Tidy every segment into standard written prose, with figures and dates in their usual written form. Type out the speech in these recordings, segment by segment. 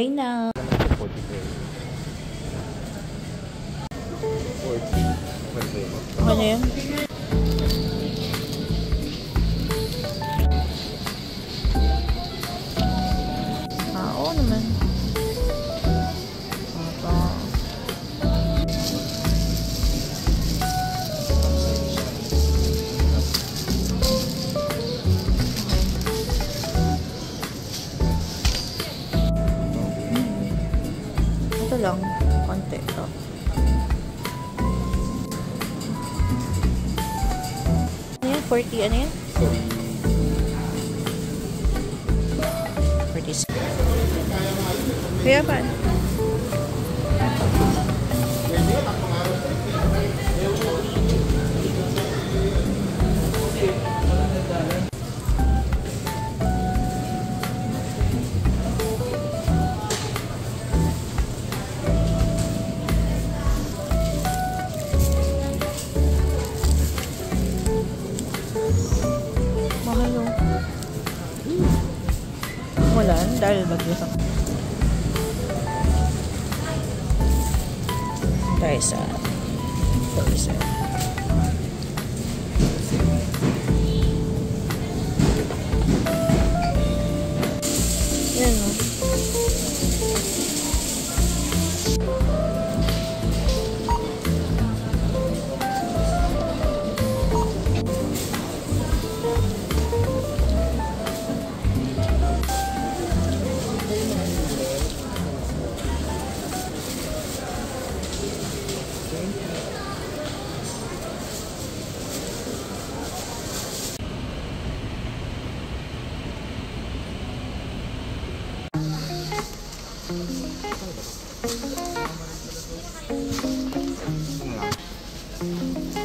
Hi na. 40. Ano yun? Oo naman. Ito lang. Konti ito. Ano yan? 40? Ano yan? 40. Kaya pa? Mahal yun. Wala, dahil bagyo sa tayo sa Tourism. Yan o.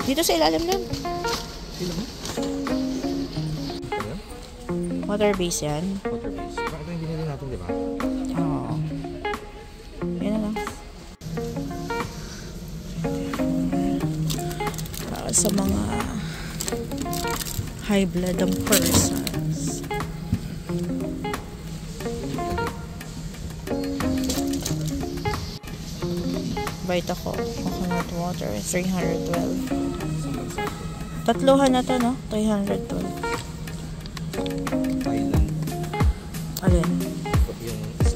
Dito sa ilalim lang. Water base yan. Water base. Bakit yung binili natin, di ba? Oo. Yan na lang. Para sa mga high blood ang persons. Bite ako. Coconut water. 312. Tatluhan na to, no? 312. Thailand. Alin? Yung isa.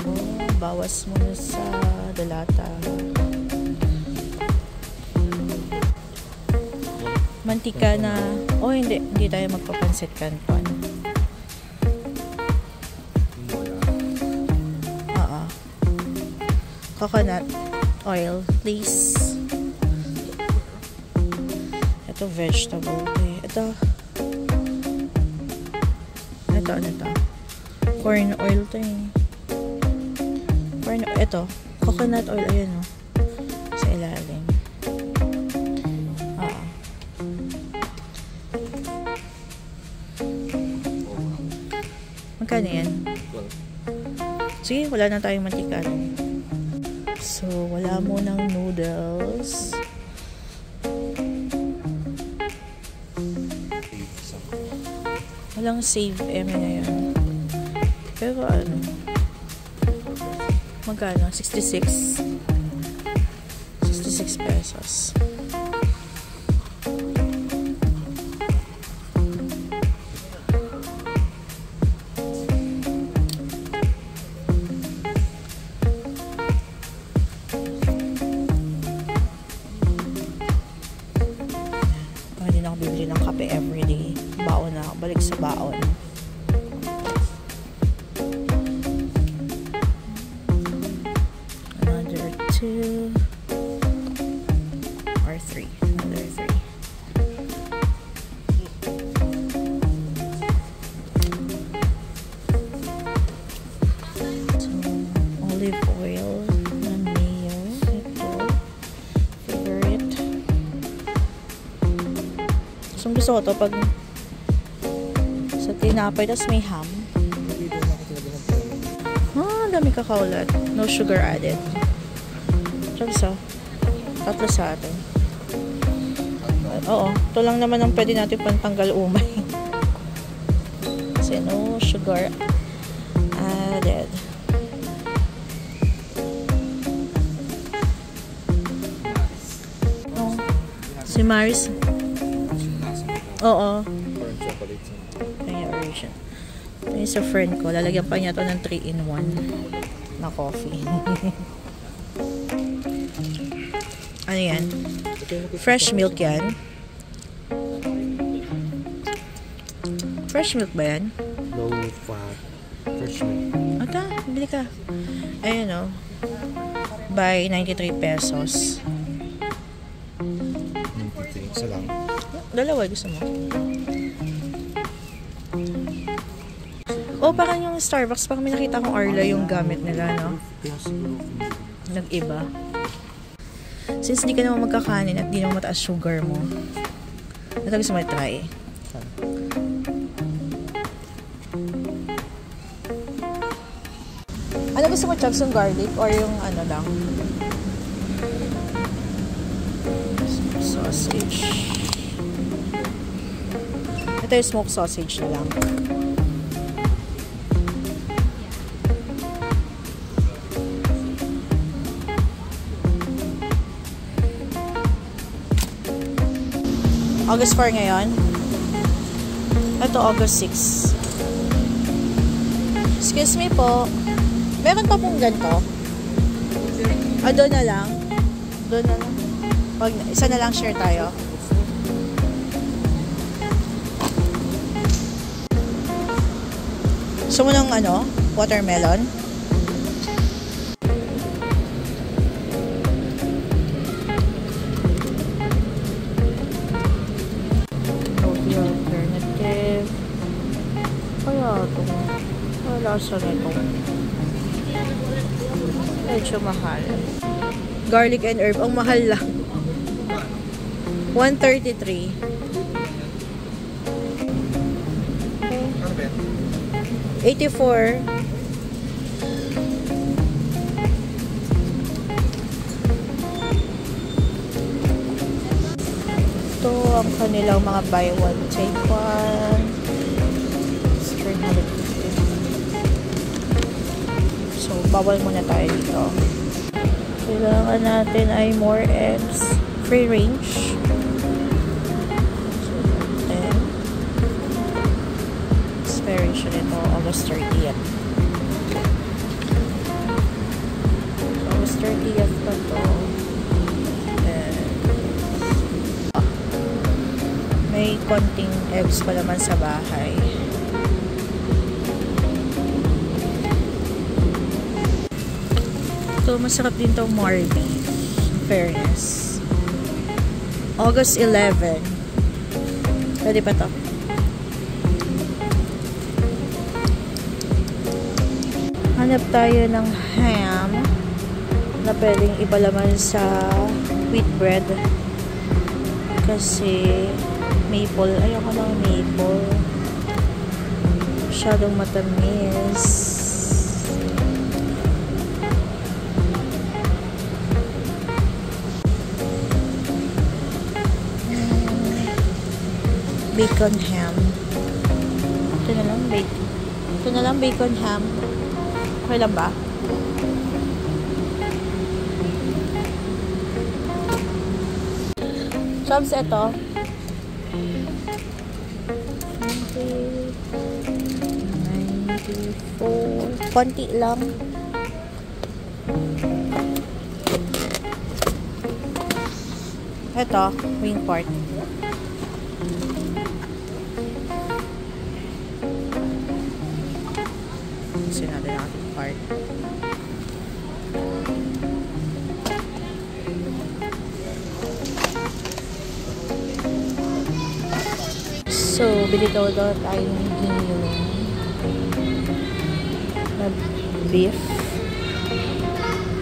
Oh, bawas muna sa dalata. Mantika na... Oh, hindi. Hindi tayo magpapansit canton. Coconut oil, please. Ito vegetable. Ito. Ano to? Corn oil to eh. Ito. Coconut oil. Ayan o. Sa ilalim. Magkano yan? Sige, wala na tayong mantika. So, wala mo ng noodles. Walang save M na yan. Pero ano? Magkano? 66. 66 pesos. Bibili ng kape everyday. Baon na. Balik sa baon. Another 2 or 3. Another 3. So, olive oil na mayo. Ito. Favorite. So, gusto ko to pag sa tinapay, tas may ham. Dami kakaulat. No sugar added. So, tatlo sa atin. Oo. Ito lang naman ang pwede natin pantanggal umay. Kasi no sugar added. Oh, si Maris. Oo. Burnt chocolate. Kaya origin. Ito yung sa friend ko. Lalagyan pa niya to ng 3-in-1 na coffee. Ano yan? Fresh milk yan. Fresh milk ba yan? Low fat. Fresh milk. Ata, bili ka. Ayan o. By 93 pesos. 93. Isa lang. Dalawa, gusto mo? Oh, parang yung Starbucks. Parang may nakita kong Arla yung gamit nila, no? Kaya siguro. Nag-iba. Since di ka naman magkakanin at di naman mataas sugar mo, ito gusto mo try. Ano gusto mo, Chugs, yung garlic or yung ano lang? Sausage. Ito yung smoked sausage na lang. August 4 ngayon. Ito, August 6. Excuse me po. Meron pa pong ganito? Doon na lang. Doon na lang. Isa na lang share tayo. Gusto mo ng ano? Watermelon? Alternative. Kaya ito. Wala sa nito. Medyo mahal. Garlic and herb. Ang mahal lang. 133. Ano ba yan? 84. Ito ang kanilang mga buy one take one. 350. So, bawal muna tayo dito. Kailangan natin ay more eggs. Free range. Expiration ito, August 30th. August 30th pa to. May konting eggs pa naman sa bahay. Ito, masarap din itong Marby. In fairness. August 11. Pwede pa to. Hanap tayo ng ham na pwedeng ipalaman sa wheat bread. Kasi maple. Ayoko ng maple. Masyadong matamis. Bacon ham. Ito na lang bacon. Ito na lang bacon ham. Okay lang ba? Chubs, ito. 94. Konti lang. Ito, wing part. Gusto natin ang ating part. So, bili daw tayo ng ginuling na beef.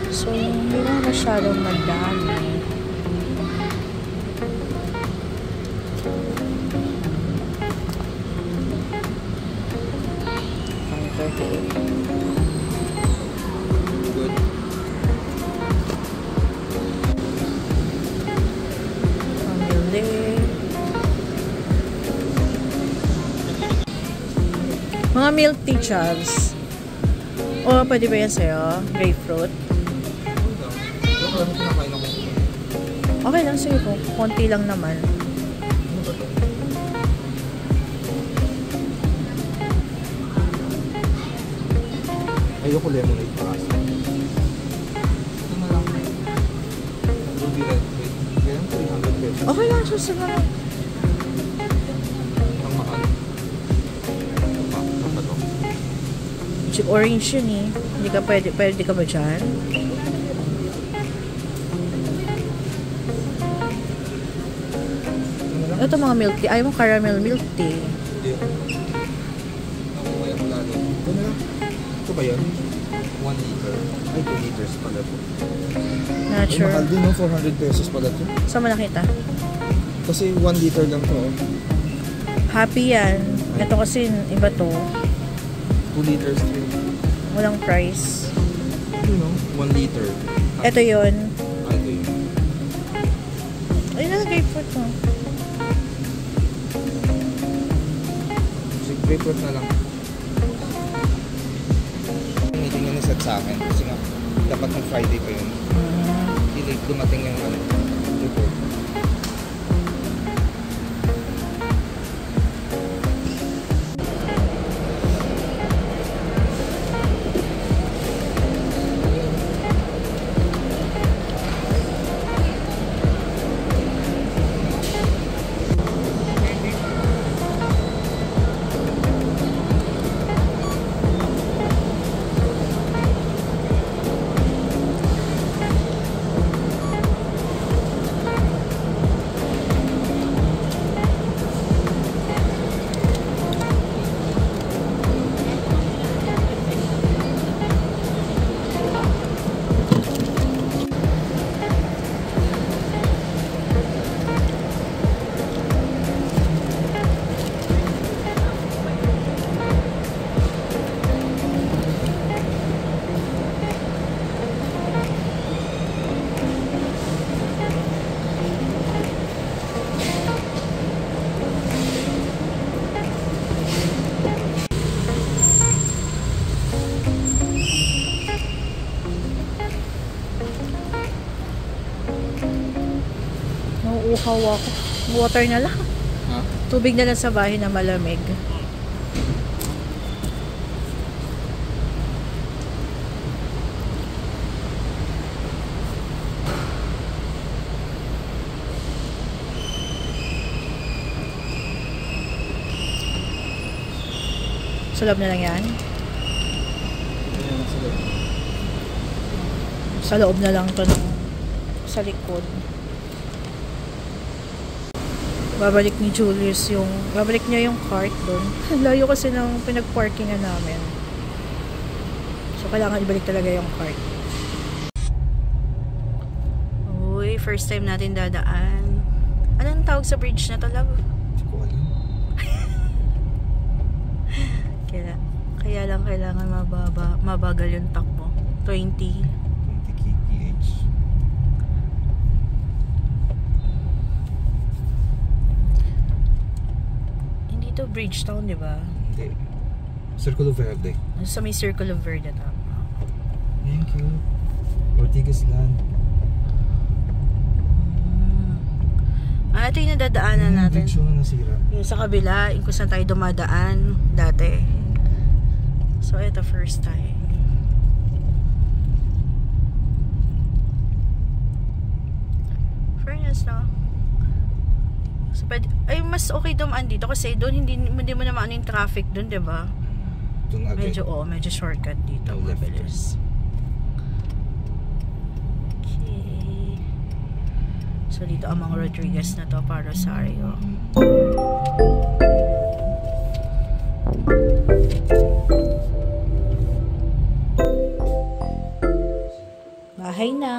So, hindi na masyadong madami. Good. Pamili. milk tea, Chavs. O, pwede ba yan sa'yo? Grapefruit? Ano kami kinakain ako? Okay lang, sige po. Konti lang naman. Ano ba ito? Ayoko lemonade pa kasi. Ito na lang. Ruby red. Kaya 300 pesos. Okay lang, susunod. Ang mahal. Ano ba ito? Orange yun eh. Hindi ka pwede ka ba dyan? Ano na lang? Ito mga milk tea. Ayaw mo caramel milk tea. Hindi. Nakuha ko lalo. Ito na lang. Ito ba yan? 1 liter. Ay, 2 liters pala ito. Ay, mahal Nature. din, no? 400 pesos pala ito. Saan mo nakita? Kasi 1 liter lang to. Oh. Happy yan. Ito kasi iba to. 2 liters din. Walang price. You know, 1 liter. Ito yun. Ay, ito yun. Ayun na, grapefruit mo. So, grapefruit na lang. Meeting yun set sa akin kasi nga dapat ng Friday pa yun. Hindi dumating yung report. Nauuhaw ako. Water na lang. Ha? Tubig na lang sa bahay na malamig. Sa loob na lang yan? Sa loob na lang to no? Sa likod. Babalik ni Julius babalik niya yung cart doon. Layo kasi ng pinag-parkingan namin. So, kailangan ibalik talaga yung cart. Uy, first time natin dadaan. Anong tawag sa bridge na to, love? Hindi ko alam. Kaya lang kailangan mabagal yung takbo. 20. 20 kph. Hindi to Bridgetown, di ba? Hindi. Circle of Verde. Sa may Circle of Verde na. Thank you. Ortigas Land. Ito yung nadadaanan natin. Bridge yung nasira. Yung sa kabila, yung kung saan tayo dumadaan dati. So, ito first time. Fairness, no? So, ay, mas okay dumaan dito kasi doon hindi mo na maano yung traffic doon, di ba? Doon agad. Medyo shortcut dito. No left. Mabilis. Okay. So, dito ang mga Rodriguez na to para Rosario. Bahay na.